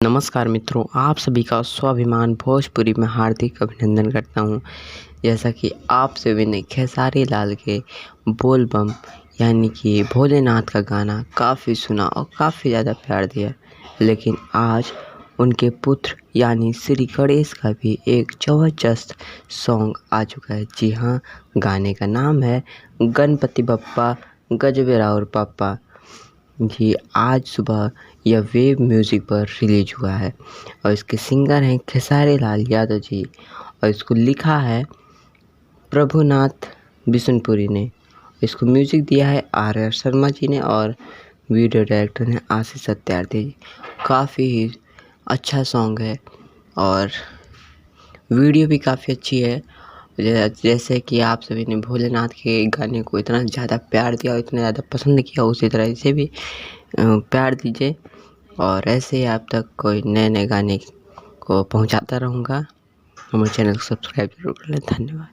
नमस्कार मित्रों, आप सभी का स्वाभिमान भोजपुरी में हार्दिक अभिनंदन करता हूं। जैसा कि आप सभी ने खेसारी लाल के बोल बम यानी कि भोलेनाथ का गाना काफ़ी सुना और काफ़ी ज़्यादा प्यार दिया, लेकिन आज उनके पुत्र यानी श्री गणेश का भी एक ज़बरदस्त सॉन्ग आ चुका है। जी हाँ, गाने का नाम है गणपति बप्पा गजबे राउर पापा। जी, आज सुबह यह वेव म्यूज़िक पर रिलीज हुआ है और इसके सिंगर हैं खेसारी लाल यादव जी और इसको लिखा है प्रभुनाथ बिशुनपुरी ने। इसको म्यूज़िक दिया है आर शर्मा जी ने और वीडियो डायरेक्टर हैं आशीष सत्यार्थी जी। काफ़ी ही अच्छा सॉन्ग है और वीडियो भी काफ़ी अच्छी है। जैसे कि आप सभी ने भोलेनाथ के गाने को इतना ज़्यादा प्यार दिया और इतना ज़्यादा पसंद किया, उसी तरह इसे भी प्यार दीजिए और ऐसे ही आप तक कोई नए नए गाने को पहुंचाता रहूँगा। हमारे चैनल को सब्सक्राइब जरूर कर लें। धन्यवाद।